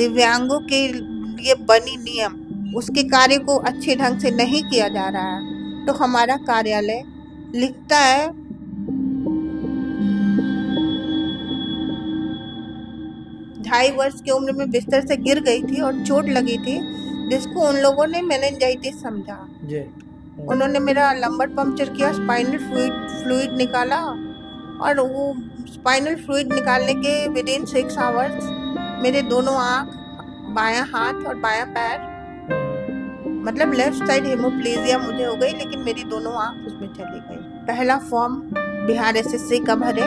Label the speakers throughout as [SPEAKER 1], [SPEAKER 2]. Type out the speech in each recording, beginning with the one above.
[SPEAKER 1] दिव्यांगों के लिए बनी नियम उसके कार्य को अच्छे ढंग से नहीं किया जा रहा है, तो हमारा कार्यालय लिखता है 2.5 वर्ष की उम्र में बिस्तर से गिर गई थी और चोट लगी थी, जिसको उन लोगों ने मेनिंजाइटिस समझा।
[SPEAKER 2] जी।
[SPEAKER 1] उन्होंने मेरा लंबर पंक्चर किया, स्पाइनल फ्लूइड निकाला, और वो स्पाइनल फ्लूइड निकालने के विदिन 6 आवर्स मेरे दोनों आँख, बायां हाथ और बायां पैर, मतलब लेफ्ट साइड हेमोप्लीजिया मुझे हो गई, लेकिन मेरी दोनों आँख उसमें चली गई। पहला फॉर्म बिहार एसएससी का भरे,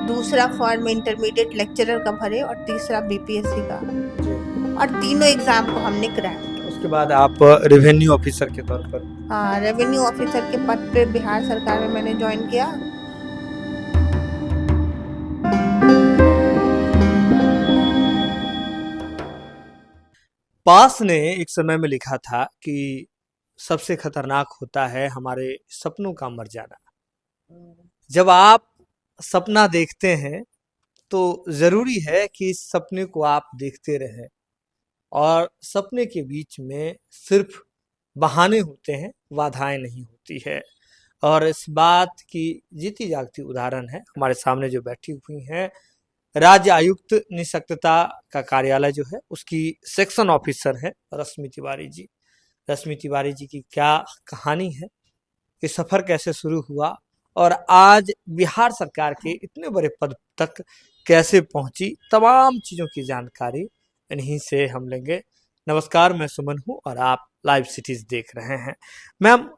[SPEAKER 1] दूसरा फॉर्म इंटरमीडिएट लेक्चरर का भरे और तीसरा बीपीएससी का, और तीनों एग्जाम को हमने क्रैक किया।
[SPEAKER 2] उसके बाद आप रेवेन्यू ऑफिसर के तौर पर?
[SPEAKER 1] हाँ, रेवेन्यू ऑफिसर के पद पे बिहार सरकार में मैंने ज्वाइन किया।
[SPEAKER 2] पास ने एक समय में लिखा था कि सबसे खतरनाक होता है हमारे सपनों का मर जाना। जब आप सपना देखते हैं तो जरूरी है कि इस सपने को आप देखते रहें, और सपने के बीच में सिर्फ बहाने होते हैं, बाधाएं नहीं होती है। और इस बात की जीती जागती उदाहरण है हमारे सामने जो बैठी हुई हैं, राज्य आयुक्त निशक्तता का कार्यालय जो है उसकी सेक्शन ऑफिसर है रश्मि तिवारी जी। रश्मि तिवारी जी की क्या कहानी है, कि सफर कैसे शुरू हुआ और आज बिहार सरकार के इतने बड़े पद तक कैसे पहुंची, तमाम चीजों की जानकारी इन्हीं से हम लेंगे। नमस्कार, मैं सुमन हूं और आप लाइव सिटीज देख रहे हैं। मैम,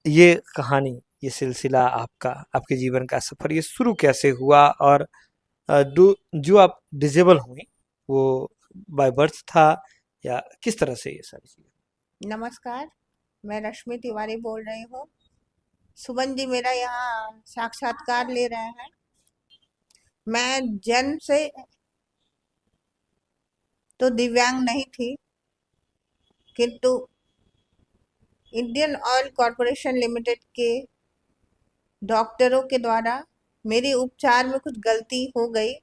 [SPEAKER 2] ये कहानी, ये सिलसिला आपका, आपके जीवन का सफर, ये शुरू कैसे हुआ? और जो आप डिजेबल हुई वो बाय बर्थ था या किस तरह से ये सारी चीजें?
[SPEAKER 1] नमस्कार, मैं रश्मि तिवारी बोल रही हूँ। सुमन जी मेरा यहाँ साक्षात्कार ले रहे हैं। मैं जन्म से तो दिव्यांग नहीं थी, किंतु इंडियन ऑयल कॉरपोरेशन लिमिटेड के डॉक्टरों के द्वारा मेरी उपचार में कुछ गलती हो गई,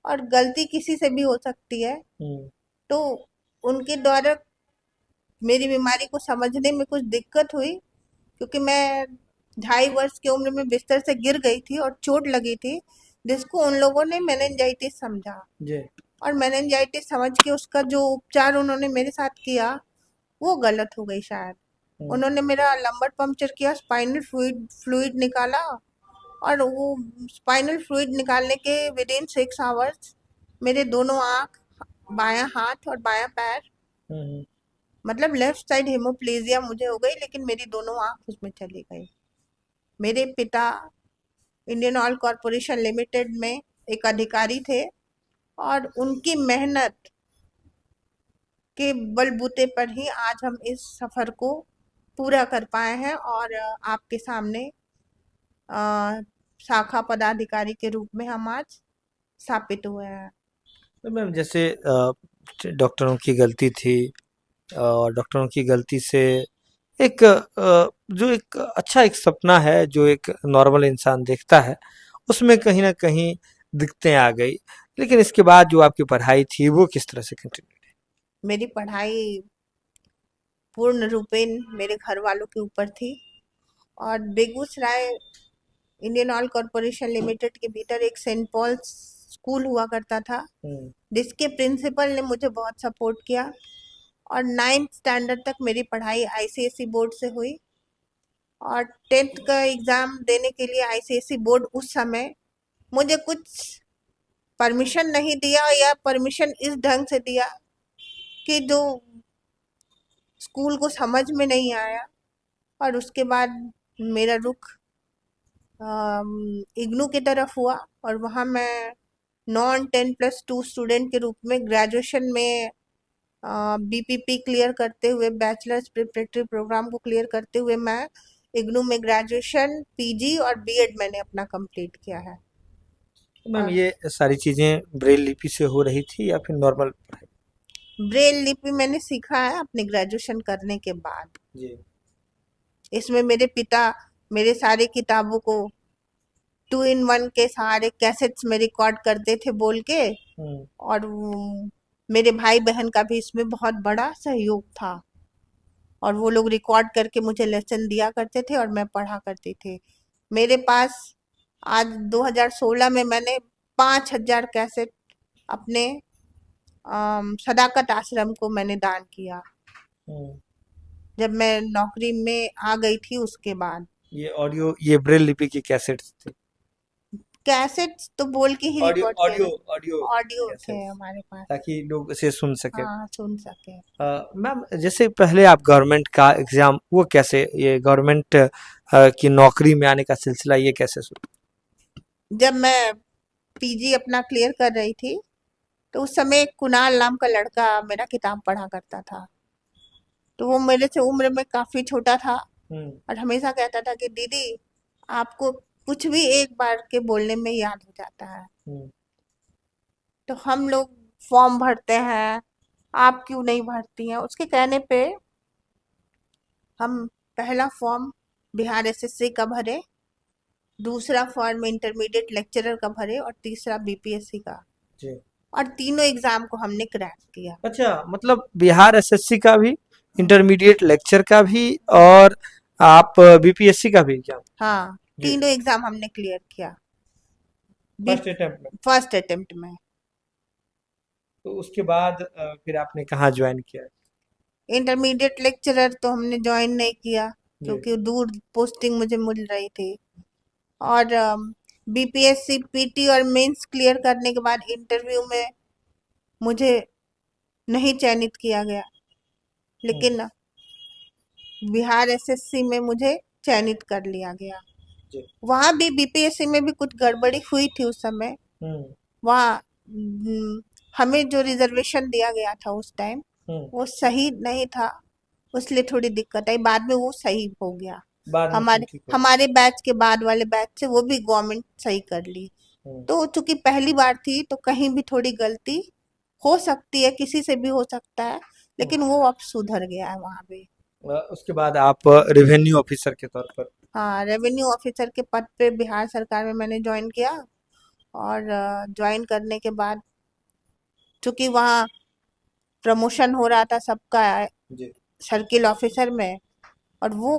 [SPEAKER 1] और गलती किसी से भी हो सकती है, तो उनके द्वारा मेरी बीमारी को समझने में कुछ दिक्कत हुई, क्योंकि मैं 2.5 वर्ष की उम्र में बिस्तर से गिर गई थी और चोट लगी थी, जिसको उन लोगों ने मेनिंजाइटिस समझा।
[SPEAKER 2] जी।
[SPEAKER 1] और मेनिंजाइटिस समझ के उसका जो उपचार उन्होंने मेरे साथ किया वो गलत हो गई शायद। उन्होंने मेरा लंबर पंक्चर किया, स्पाइनल फ्लूइड निकाला, और वो स्पाइनल फ्लूइड निकालने के विदिन 6 आवर्स मेरे दोनों आँख, बायां हाथ और बायां पैर, मतलब लेफ्ट साइड हेमोप्लीजिया मुझे हो गई, लेकिन मेरी दोनों आँख उसमें चली गई। मेरे पिता इंडियन ऑयल कॉरपोरेशन लिमिटेड में एक अधिकारी थे, और उनकी मेहनत के बलबूते पर ही आज हम इस सफर को पूरा कर पाए हैं, और आपके सामने शाखा पदाधिकारी के रूप में हम आज स्थापित हुए हैं।
[SPEAKER 2] तो मैम, जैसे डॉक्टरों की गलती थी, और डॉक्टरों की गलती से एक जो एक अच्छा एक सपना है जो एक नॉर्मल इंसान देखता है, उसमें कहीं ना कहीं दिक्कतें आ गई, लेकिन इसके बाद जो आपकी पढ़ाई थी वो किस तरह से कंटिन्यू?
[SPEAKER 1] मेरी पढ़ाई पूर्ण रूपेण मेरे घर वालों के ऊपर थी, और Begusarai Indian oil corporation limited के भीतर एक सेंट पॉल स्कूल हुआ करता था, जिसके प्रिंसिपल ने मुझे बहुत सपोर्ट किया, और 9th स्टैंडर्ड तक मेरी पढ़ाई आईसीएसई बोर्ड से हुई। और 10th का एग्ज़ाम देने के लिए आईसीएसई बोर्ड उस समय मुझे कुछ परमिशन नहीं दिया, या परमिशन इस ढंग से दिया कि जो स्कूल को समझ में नहीं आया। और उसके बाद मेरा रुख इग्नू की तरफ हुआ, और वहाँ मैं नॉन 10+2 स्टूडेंट के रूप में ग्रेजुएशन में बीपीपी क्लियर करते हुए, बैचलर्स प्रिपरेटरी प्रोग्राम को क्लियर करते हुए, मैं इग्नू में ग्रेजुएशन, पीजी और बीएड मैंने अपना कंप्लीट किया है।
[SPEAKER 2] मैम,
[SPEAKER 1] और
[SPEAKER 2] ये सारी चीजें ब्रेल लिपि से हो रही थी या फिर नॉर्मल?
[SPEAKER 1] ब्रेल लिपि मैंने सीखा है अपने ग्रेजुएशन करने के बाद।
[SPEAKER 2] जी।
[SPEAKER 1] इसमें मेरे पिता मेरे सारे किताबों को टू इन वन के सारे कैसेट्स में रिकॉर्ड करते थे बोल के।
[SPEAKER 2] हम्म।
[SPEAKER 1] और मेरे भाई बहन का भी इसमें बहुत बड़ा सहयोग था, और वो लोग रिकॉर्ड करके मुझे लेसन दिया करते थे और मैं पढ़ा करती थी। मेरे पास आज 2016 में मैंने 5,000 कैसेट अपने सदाकत आश्रम को मैंने दान किया,
[SPEAKER 2] हम्म।
[SPEAKER 1] जब मैं नौकरी में आ गई थी उसके बाद।
[SPEAKER 2] ये ऑडियो, ये ब्रेल लिपि की कैसेट्स थी?
[SPEAKER 1] कैसेट्स तो बोल के ही
[SPEAKER 2] ऑडियो
[SPEAKER 1] रिकॉर्ड किया
[SPEAKER 2] ऑडियो
[SPEAKER 1] गया,
[SPEAKER 2] ऑडियो
[SPEAKER 1] ऑडियो थे
[SPEAKER 2] कैसेट्स,
[SPEAKER 1] हमारे पास।
[SPEAKER 2] ताकि लोग इसे सुन सके।
[SPEAKER 1] हाँ, सुन सके।
[SPEAKER 2] मैम, जैसे पहले आप गवर्नमेंट का एग्जाम, वो कैसे, ये गवर्नमेंट की नौकरी में आने का सिलसिला ये कैसे शुरू?
[SPEAKER 1] जब मैं पीजी अपना क्लियर कर रही थी, तो उस समय एक कुणाल नाम का लड़का मेरा किताब पढ़ा करता था। तो वो मेरे से उम्र में काफी छोटा था,
[SPEAKER 2] हम्म।
[SPEAKER 1] और हमेशा कहता था कि दीदी, आपको कुछ भी एक बार के बोलने में याद हो जाता है।
[SPEAKER 2] हम्म।
[SPEAKER 1] तो हम लोग फॉर्म भरते हैं, आप क्यों नहीं भरती हैं? उसके कहने पे हम पहला फॉर्म बिहार एसएससी का भरे, दूसरा फॉर्म इंटरमीडिएट लेक्चरर का भरे, और तीसरा बीपीएससी का।
[SPEAKER 2] जी।
[SPEAKER 1] और तीनों एग्जाम को हमने क्रैक किया।
[SPEAKER 2] अच्छा, मतलब बिहार एसएससी का भी, इंटरमीडिएट लेक्चर का भी, और आप बीपीएससी का भी एग्जाम?
[SPEAKER 1] हाँ,
[SPEAKER 2] जी।
[SPEAKER 1] तीनों एग्जाम हमने क्लियर किया बी
[SPEAKER 2] फर्स्ट अटेम्प्ट में?
[SPEAKER 1] फर्स्ट अटेम्प्ट में।
[SPEAKER 2] तो उसके बाद फिर आपने कहाँ ज्वाइन किया?
[SPEAKER 1] इंटरमीडिएट लेक्चरर तो हमने ज्वाइन नहीं किया,
[SPEAKER 2] जी।
[SPEAKER 1] क्योंकि दूर पोस्टिंग मुझे मिल रही थी। और बीपीएससी पीटी और मेंस क्लियर करने के बाद इंटरव्यू में मुझे नहीं चयनित किया गया,
[SPEAKER 2] हम्म।
[SPEAKER 1] लेकिन बिहार एसएससी में मुझे चयनित कर लिया गया।
[SPEAKER 2] जी।
[SPEAKER 1] वहाँ भी बीपीएससी में भी कुछ गड़बड़ी हुई थी उस समय।
[SPEAKER 2] हम्म।
[SPEAKER 1] वहाँ हमें जो रिजर्वेशन दिया गया था उस टाइम,
[SPEAKER 2] हम्म।
[SPEAKER 1] वो सही नहीं था, इसलिए थोड़ी दिक्कत आई। बाद में वो सही हो गया।
[SPEAKER 2] बाद में फिर
[SPEAKER 1] हमारे
[SPEAKER 2] ठीक हो
[SPEAKER 1] हमारे बैच के बाद वाले बैच से वो भी गवर्नमेंट सही कर ली।
[SPEAKER 2] गया।
[SPEAKER 1] तो चूंकि पहली बार थी, तो कहीं भी थोड़ी गलती हो सकती है, किसी से भी हो सकता है,
[SPEAKER 2] हम्म।
[SPEAKER 1] लेकिन वो अब सुधर गया है वहां पे।
[SPEAKER 2] उसके बाद आप रेवेन्यू ऑफिसर के तौर पर?
[SPEAKER 1] हाँ, रेवेन्यू ऑफिसर के पद पे बिहार सरकार में मैंने ज्वाइन किया। और ज्वाइन करने के बाद, चूंकि वहाँ प्रमोशन हो रहा था सबका
[SPEAKER 2] जी।
[SPEAKER 1] सर्किल ऑफिसर में, और वो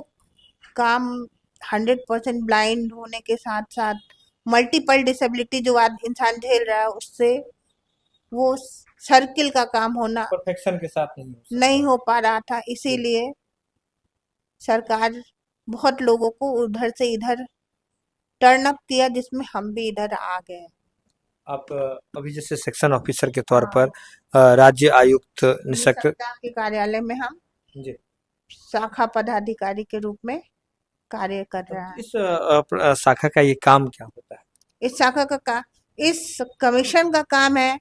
[SPEAKER 1] काम 100% ब्लाइंड होने के साथ साथ मल्टीपल डिसेबिलिटी जो आज इंसान झेल रहा है, उससे वो सर्किल का काम होना
[SPEAKER 2] परफेक्शन के साथ नहीं हो सकता।
[SPEAKER 1] नहीं हो पा रहा था।
[SPEAKER 2] जी।
[SPEAKER 1] इसीलिए सरकार बहुत लोगों को उधर से इधर टर्न अप किया, जिसमें हम भी इधर आ गए।
[SPEAKER 2] आप अभी जैसे सेक्शन ऑफिसर के तौर पर
[SPEAKER 1] हाँ,
[SPEAKER 2] राज्य आयुक्त निशक्त?
[SPEAKER 1] निसक्ता के कार्यालय में हम
[SPEAKER 2] जी।
[SPEAKER 1] शाखा पदाधिकारी के रूप में कार्य कर
[SPEAKER 2] तो
[SPEAKER 1] रहा है।
[SPEAKER 2] इस शाखा का ये काम क्या होता है?
[SPEAKER 1] इस शाखा इस कमीशन का काम है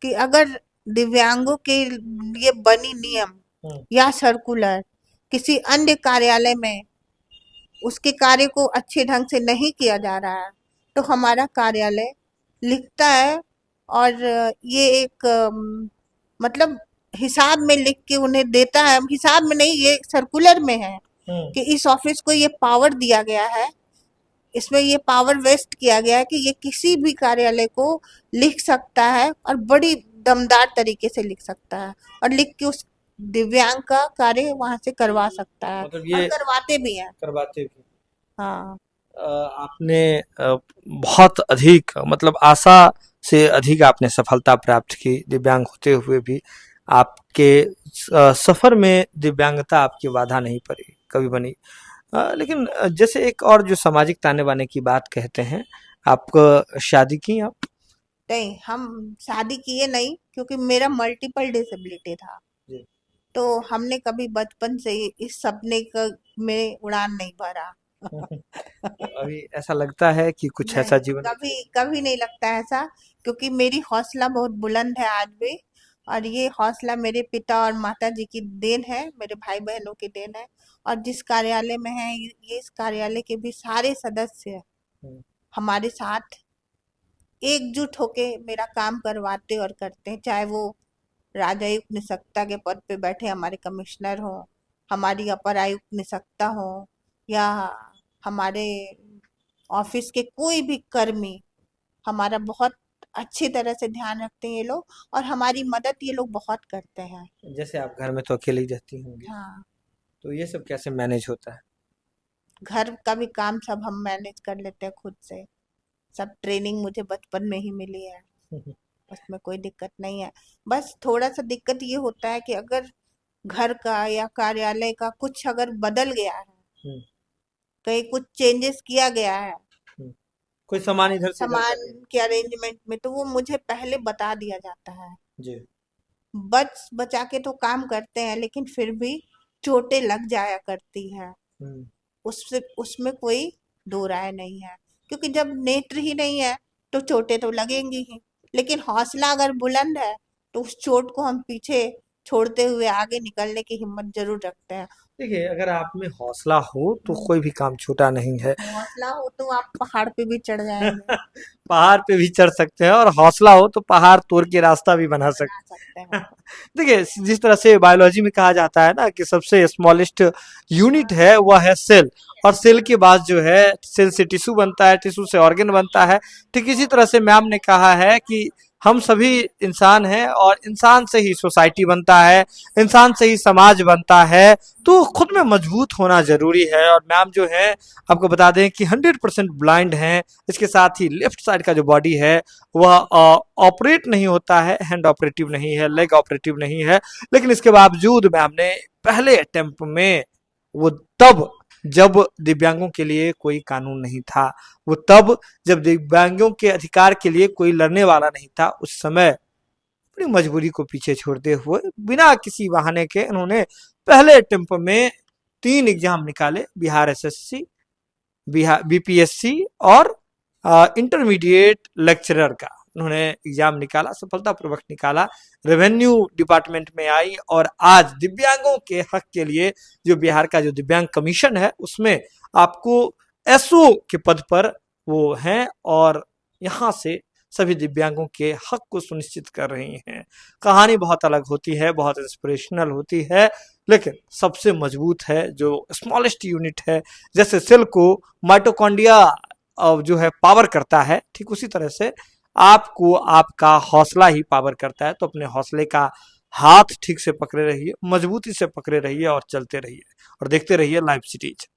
[SPEAKER 1] कि अगर दिव्यांगों के लिए बनी नियम
[SPEAKER 2] हम्म।
[SPEAKER 1] या सर्कुलर किसी अन्य कार्यालय में उसके कार्य को अच्छे ढंग से नहीं किया जा रहा है, तो हमारा कार्यालय लिखता है। और ये एक मतलब हिसाब में लिख के उन्हें देता है। हिसाब में नहीं, ये सर्कुलर में है
[SPEAKER 2] हम्म।
[SPEAKER 1] कि इस ऑफिस को ये पावर दिया गया है, इसमें ये पावर वेस्ट किया गया है कि ये किसी भी कार्यालय को लिख सकता है, और बड़ी दमदार तरीके से लिख सकता है, और लिख के उस दिव्यांग का कार्य वहां से करवा सकता है,
[SPEAKER 2] मतलब
[SPEAKER 1] और
[SPEAKER 2] ये
[SPEAKER 1] करवाते भी हैं।
[SPEAKER 2] करवाते भी?
[SPEAKER 1] हाँ।
[SPEAKER 2] आपने बहुत अधिक, मतलब आशा से अधिक आपने सफलता प्राप्त की, दिव्यांग होते हुए भी आपके सफर में दिव्यांगता आपकी बाधा नहीं पड़ी, कभी बनी? लेकिन जैसे एक और जो सामाजिक ताने बाने की बात कहते हैं, आप शादी की आप?
[SPEAKER 1] नहीं, हम शादी किए नहीं, क्योंकि मेरा मल्टीपल डिसेबिलिटी था।
[SPEAKER 2] जी।
[SPEAKER 1] तो हमने कभी बचपन से ही इस सपने का में उड़ान नहीं भरा।
[SPEAKER 2] तो अभी ऐसा लगता है कि कुछ ऐसा
[SPEAKER 1] नहीं,
[SPEAKER 2] जीवन में
[SPEAKER 1] कभी कभी नहीं लगता है ऐसा, क्योंकि मेरी हौसला बहुत बुलंद है आज भी। और ये हौसला मेरे पिता और माता जी की देन है, मेरे भाई बहनों की देन है। और जिस कार्यालय में है, ये इस कार्यालय के भी सारे सदस्य
[SPEAKER 2] हम्म।
[SPEAKER 1] हमारे साथ एकजुट होके मेरा काम करवाते और करते हैं। चाहे वो राजायुक्त निसक्ता के पद पे बैठे हमारे कमिश्नर हो, हमारी अपर आयुक्त निसक्ता हो, या हमारे ऑफिस के कोई भी कर्मी हमारा बहुत अच्छी तरह से ध्यान रखते हैं ये लोग, और हमारी मदद ये लोग बहुत करते हैं।
[SPEAKER 2] जैसे आप घर में तो अकेले ही रहती होंगी,
[SPEAKER 1] हाँ,
[SPEAKER 2] तो ये सब कैसे मैनेज होता है?
[SPEAKER 1] घर का भी काम सब हम मैनेज कर लेते हैं खुद से। सब ट्रेनिंग मुझे बचपन में ही मिली है, उसमें कोई दिक्कत नहीं है। बस थोड़ा सा दिक्कत ये होता है कि अगर घर का या कार्यालय का कुछ अगर बदल गया है,
[SPEAKER 2] हम्म,
[SPEAKER 1] कहीं कुछ चेंजेस किया गया है
[SPEAKER 2] हम्म। कोई सामान इधर से उधर कर
[SPEAKER 1] सामान
[SPEAKER 2] दे।
[SPEAKER 1] के अरेंजमेंट में, तो वो मुझे पहले बता दिया जाता है।
[SPEAKER 2] जी।
[SPEAKER 1] बच बचा के तो काम करते हैं, लेकिन फिर भी चोटें लग जाया करती हैं।
[SPEAKER 2] हम्म।
[SPEAKER 1] उससे उसमें कोई दो राय नहीं है, क्योंकि जब नेत्र ही नहीं है तो चोटें तो लगेंगी ही। लेकिन हौसला अगर बुलंद है तो उस चोट को हम पीछे छोड़ते हुए आगे निकलने की हिम्मत जरूर रखते हैं।
[SPEAKER 2] देखिए, अगर आप में हौसला हो तो
[SPEAKER 1] हम्म,
[SPEAKER 2] कोई भी काम छोटा नहीं है।
[SPEAKER 1] हौसला हो तो आप पहाड़ पे भी चढ़ जाएंगे।
[SPEAKER 2] पहाड़ पे भी चढ़ सकते हैं, और हौसला हो तो पहाड़ तोड़ के रास्ता भी बना
[SPEAKER 1] बना सकते
[SPEAKER 2] सकते
[SPEAKER 1] हैं।
[SPEAKER 2] हैं। देखिए, जिस तरह से बायोलॉजी में कहा जाता है ना कि सबसे स्मॉलेस्ट यूनिट है वह है सेल, और सेल के बाद जो है, सेल से टिश्यू बनता है, टिश्यू से ऑर्गन बनता है। ठीक इसी तरह से मैम ने कहा है कि हम सभी इंसान हैं, और इंसान से ही सोसाइटी बनता है, इंसान से ही समाज बनता है। तो खुद में मजबूत होना जरूरी है। और मैम जो है, आपको बता दें कि 100% ब्लाइंड हैं। इसके साथ ही लेफ्ट साइड का जो बॉडी है वह ऑपरेट नहीं होता है, हैंड ऑपरेटिव नहीं है, लेग ऑपरेटिव नहीं है। लेकिन इसके बावजूद मैम ने पहले अटेम्प्ट में, वो तब जब दिव्यांगों के लिए कोई कानून नहीं था, वो तब जब दिव्यांगों के अधिकार के लिए कोई लड़ने वाला नहीं था, उस समय अपनी मजबूरी को पीछे छोड़ते हुए बिना किसी बहाने के उन्होंने पहले अटेम्प्ट में 3 एग्जाम निकाले, बिहार एसएससी, बिहार बीपीएससी और इंटरमीडिएट लेक्चरर का उन्होंने एग्जाम निकाला, सफलतापूर्वक निकाला। रेवेन्यू डिपार्टमेंट में आई, और आज दिव्यांगों के हक के लिए जो बिहार का जो दिव्यांग कमीशन है उसमें आपको एसओ के पद पर वो हैं, और यहाँ से सभी दिव्यांगों के हक को सुनिश्चित कर रही हैं। कहानी बहुत अलग होती है, बहुत इंस्पिरेशनल होती है, लेकिन सबसे मजबूत है जो स्मॉलेस्ट यूनिट है। जैसे सेल को माइटोकॉन्ड्रिया जो है पावर करता है, ठीक उसी तरह से आपको आपका हौसला ही पावर करता है। तो अपने हौसले का हाथ ठीक से पकड़े रहिए, मजबूती से पकड़े रहिए, और चलते रहिए, और देखते रहिए लाइव सिटीज।